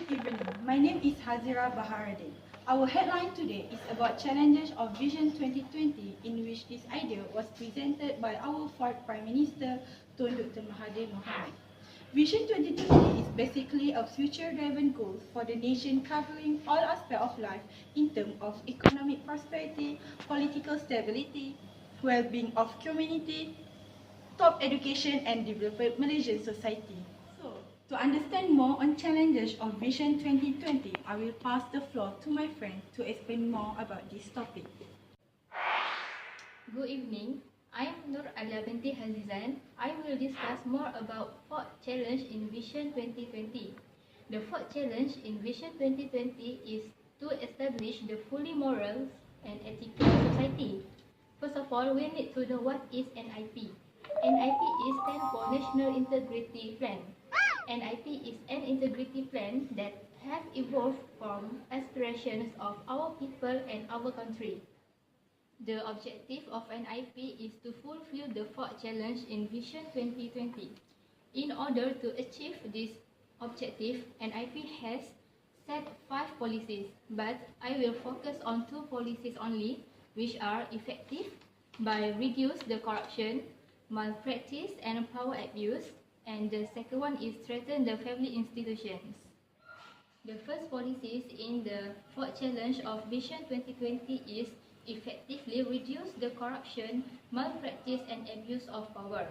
Good evening. My name is Hazirah Baharadin. Our headline today is about challenges of Vision 2020, in which this idea was presented by our fourth Prime Minister, Tun Dr. Mahathir Mohamad. Vision 2020 is basically a future-driven goal for the nation covering all aspects of life in terms of economic prosperity, political stability, well-being of community, top education and developed Malaysian society. To understand more on challenges of Vision 2020, I will pass the floor to my friend to explain more about this topic. Good evening. I am Aliaa Binti Hazizan. I will discuss more about fourth challenge in Vision 2020. The fourth challenge in Vision 2020 is to establish the fully moral and ethical society. First of all, we need to know what is NIP. NIP is stand for National Integrity Plan. NIP is an integrity plan that has evolved from aspirations of our people and our country. The objective of NIP is to fulfill the fourth challenge in Vision 2020. In order to achieve this objective, NIP has set 5 policies, but I will focus on 2 policies only, which are effective by reduce the corruption, malpractice and power abuse, and the second one is strengthen the family institutions. The first policies in the fourth challenge of Vision 2020 is effectively reduce the corruption, malpractice and abuse of power.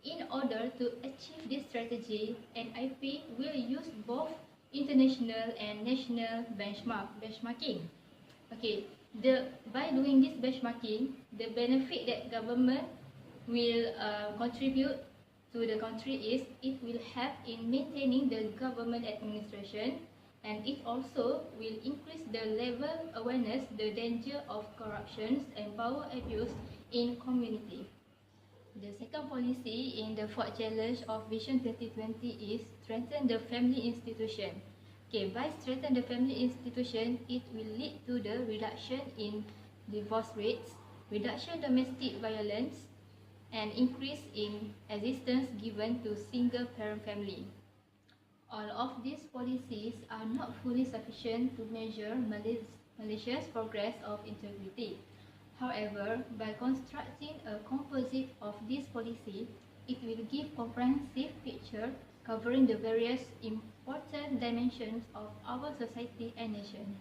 In order to achieve this strategy, NIP will use both international and national benchmarking. By doing this benchmarking, the benefit that government will contribute to the country is it will help in maintaining the government administration, and it also will increase the level awareness the danger of corruptions and power abuse in community. The second policy in the fourth challenge of Vision 2020 is strengthen the family institution. By strengthen the family institution, it will lead to the reduction in divorce rates, reduction domestic violence, and increase in assistance given to single-parent family. All of these policies are not fully sufficient to measure Malaysia's progress of integrity. However, by constructing a composite of this policy, it will give comprehensive picture covering the various important dimensions of our society and nations.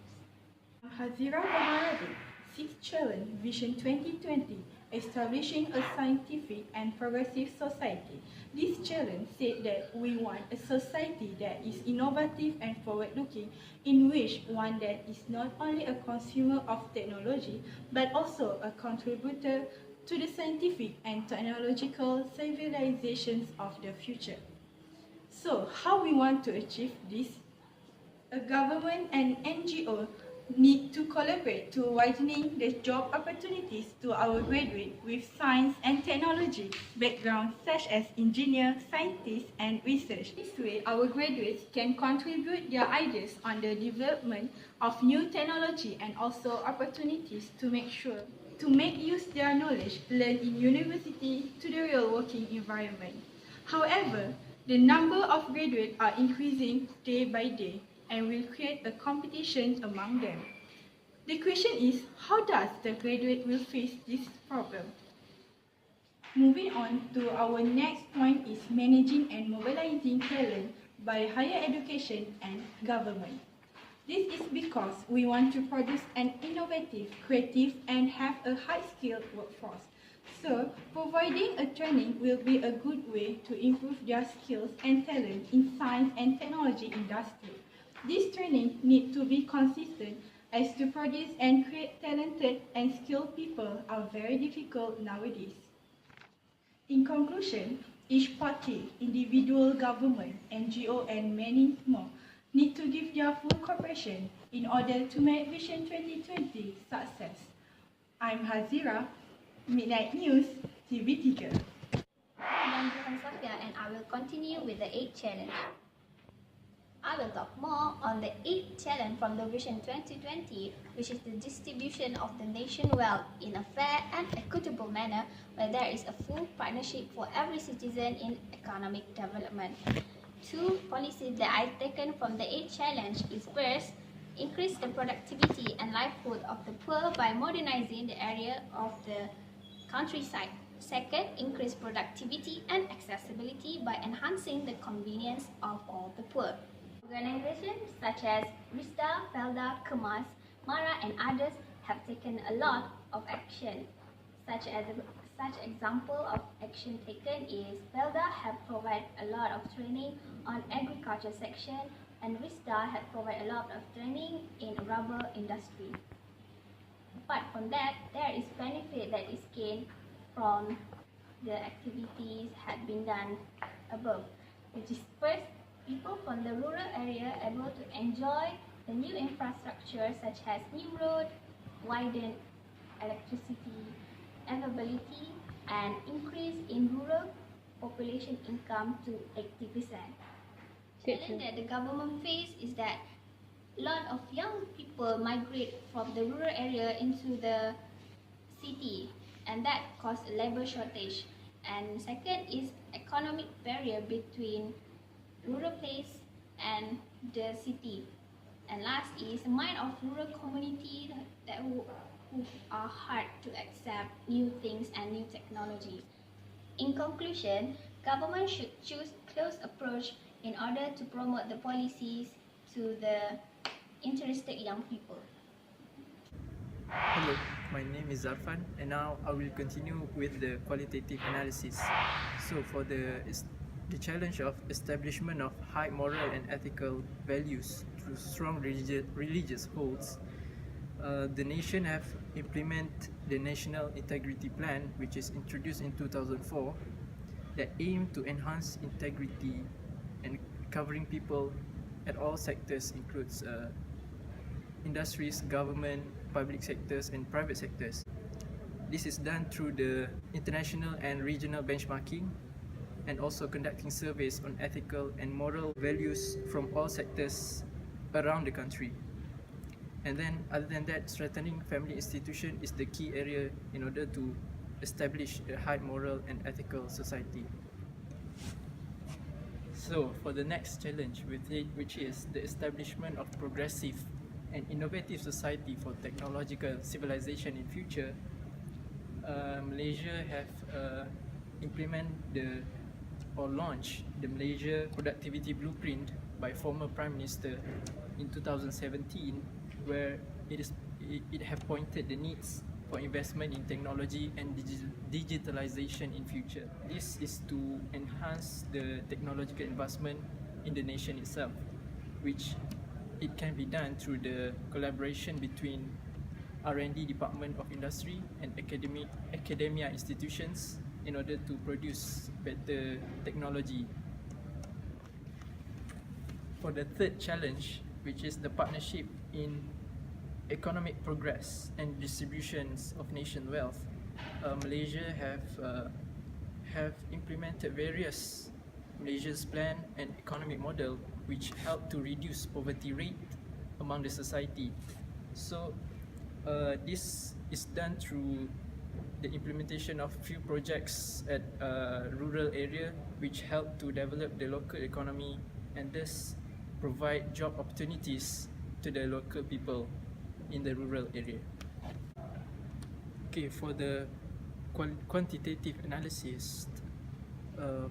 Hazirah Baharadin, 6th challenge, Vision 2020, establishing a scientific and progressive society. This challenge said that we want a society that is innovative and forward-looking, in which one that is not only a consumer of technology, but also a contributor to the scientific and technological civilizations of the future. So, how we want to achieve this? A government and NGO need to collaborate to widening the job opportunities to our graduates with science and technology backgrounds such as engineers, scientists and research. This way, our graduates can contribute their ideas on the development of new technology and also opportunities to make use their knowledge learned in university to the real working environment. However, the number of graduates are increasing day by day and will create a competition among them. The question is, how does the graduate will face this problem? Moving on to our next point is managing and mobilizing talent by higher education and government. This is because we want to produce an innovative, creative and have a high-skilled workforce. So, providing a training will be a good way to improve their skills and talent in science and technology industry. This training needs to be consistent, as to produce and create talented and skilled people are very difficult nowadays. In conclusion, each party, individual government, NGO and many more need to give their full cooperation in order to make Vision 2020 success. I'm Hazirah, Midnight News, TV3. I'm Safiah and I will continue with the 8th challenge. I will talk more on the 8th challenge from the Vision 2020, which is the distribution of the nation wealth in a fair and equitable manner where there is a full partnership for every citizen in economic development. Two policies that I've taken from the 8th challenge is first, increase the productivity and livelihood of the poor by modernizing the area of the countryside. Second, increase productivity and accessibility by enhancing the convenience of all the poor. Organizations such as Rista, Felda, Kemas, Mara and others have taken a lot of action. Such example of action taken is Felda have provided a lot of training on agriculture section and Rista have provided a lot of training in rubber industry. Apart from that, there is benefit that is gained from the activities had been done above, which is first, people from the rural area able to enjoy the new infrastructure such as new road, widened electricity, availability, and increase in rural population income to 80%. Challenge that the government face is that a lot of young people migrate from the rural area into the city, and that causes a labor shortage. And second is economic barrier between rural place and the city. And last is mind of rural community who are hard to accept new things and new technology. In conclusion, government should choose close approach in order to promote the policies to the interested young people. Hello, my name is Zharfan and now I will continue with the qualitative analysis. So for the challenge of establishment of high moral and ethical values through strong religious holds, the nation have implemented the National Integrity Plan, which is introduced in 2004, that aim to enhance integrity and covering people at all sectors, includes industries, government, public sectors and private sectors. This is done through the international and regional benchmarking and also conducting surveys on ethical and moral values from all sectors around the country. And then other than that, strengthening family institution is the key area in order to establish a high moral and ethical society. So for the next challenge, which is the establishment of progressive and innovative society for technological civilization in future, Malaysia have implemented or launched the Malaysia Productivity Blueprint by former Prime Minister in 2017, where it have pointed the needs for investment in technology and digitalization in future. This is to enhance the technological investment in the nation itself, which it can be done through the collaboration between R&D Department of Industry and academia institutions in order to produce better technology. For the third challenge, which is the partnership in economic progress and distributions of nation wealth, Malaysia have implemented various Malaysia's plan and economic model which help to reduce poverty rate among the society. So this is done through the implementation of few projects at rural area which help to develop the local economy and thus provide job opportunities to the local people in the rural area. Okay, for the quantitative analysis,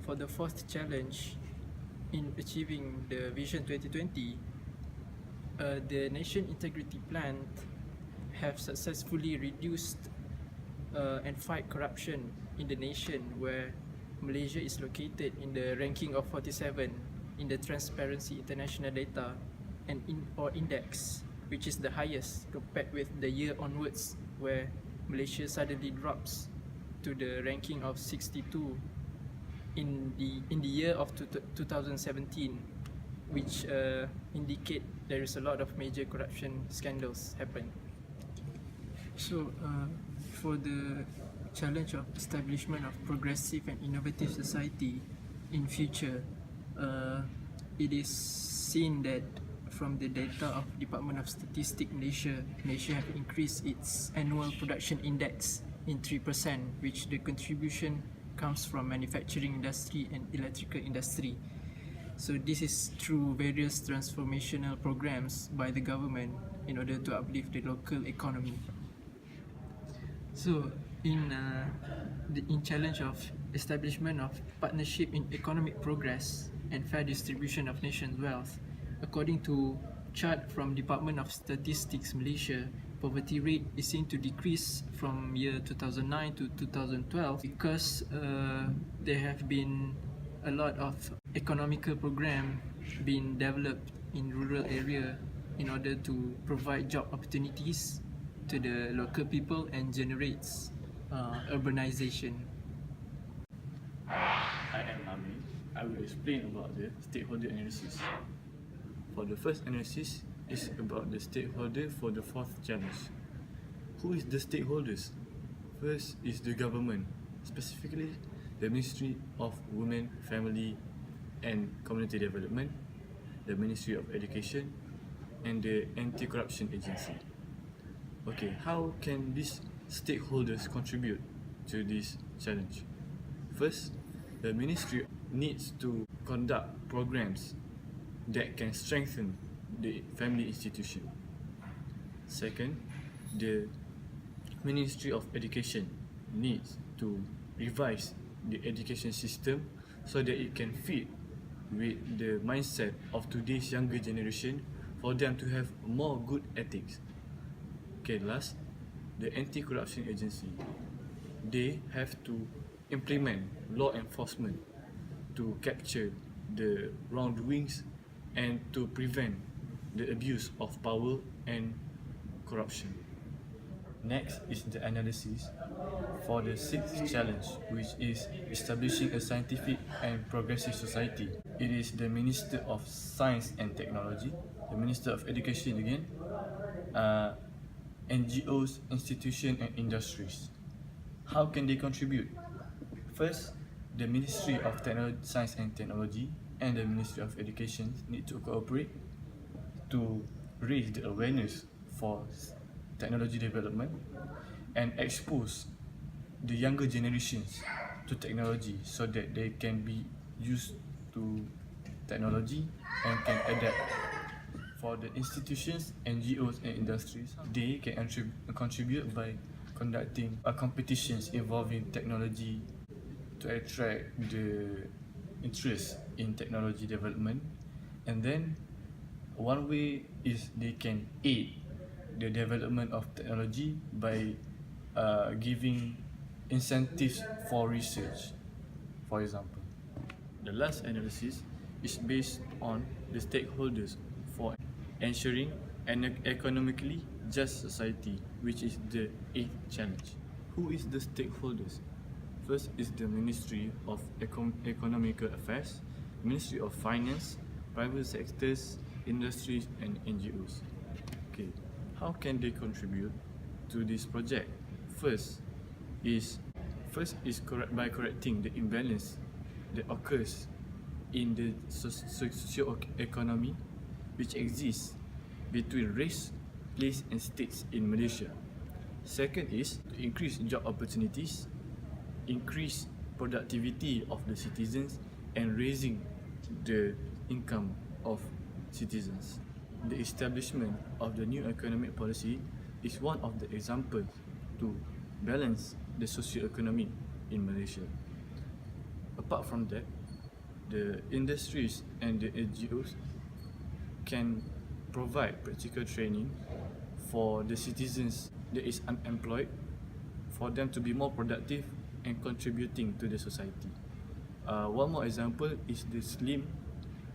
for the fourth challenge in achieving the Vision 2020, the Nation Integrity Plan have successfully reduced and fight corruption in the nation, where Malaysia is located in the ranking of 47 in the Transparency International data and index, which is the highest compared with the year onwards, where Malaysia suddenly drops to the ranking of 62 in the year of 2017, which indicate there is a lot of major corruption scandals happen. So for the challenge of establishment of progressive and innovative society in future, it is seen that from the data of Department of Statistics Malaysia have increased its annual production index in 3%, which the contribution comes from manufacturing industry and electrical industry. So this is through various transformational programs by the government in order to uplift the local economy. So in challenge of establishment of partnership in economic progress and fair distribution of nation's wealth, according to chart from Department of Statistics Malaysia, poverty rate is seen to decrease from year 2009 to 2012 because there have been a lot of economical program being developed in rural area in order to provide job opportunities to the local people and generates urbanization. I am Ameer. I will explain about the stakeholder analysis. For the first analysis is about the stakeholder for the fourth challenge. Who is the stakeholders? First is the government, specifically the Ministry of Women, Family and Community Development, the Ministry of Education and the Anti-Corruption Agency. Okay, how can these stakeholders contribute to this challenge? First, the ministry needs to conduct programs that can strengthen the family institution. Second, the Ministry of Education needs to revise the education system so that it can fit with the mindset of today's younger generation for them to have more good ethics. Okay, last, the Anti-Corruption Agency. They have to implement law enforcement to capture the wrongdoings and to prevent the abuse of power and corruption. Next is the analysis for the sixth challenge, which is establishing a scientific and progressive society. It is the Minister of Science and Technology, the Minister of Education again, NGOs, institutions and industries. How can they contribute? First, the Ministry of Science and Technology and the Ministry of Education need to cooperate to raise the awareness for technology development and expose the younger generations to technology so that they can be used to technology and can adapt. For the institutions, NGOs and industries, they can contribute by conducting competitions involving technology to attract the interest in technology development. And then one way is they can aid the development of technology by giving incentives for research, for example. The last analysis is based on the stakeholders for ensuring an economically just society, which is the eighth challenge. Who is the stakeholders? First is the Ministry of Economical Affairs, Ministry of Finance, private sectors, industries and NGOs. Okay, how can they contribute to this project? First is by correcting the imbalance that occurs in the socio-economy which exists between race, place and states in Malaysia. Second is to increase job opportunities, increase productivity of the citizens and raising the income of citizens. The establishment of the new economic policy is one of the examples to balance the socio-economy in Malaysia. Apart from that, the industries and the NGOs can provide practical training for the citizens that is unemployed for them to be more productive and contributing to the society. One more example is the SLIM,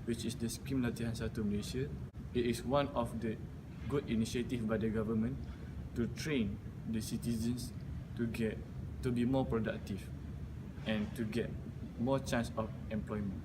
which is the Scheme Latihan Satu Malaysia. It is one of the good initiative by the government to train the citizens to be more productive and to get more chance of employment.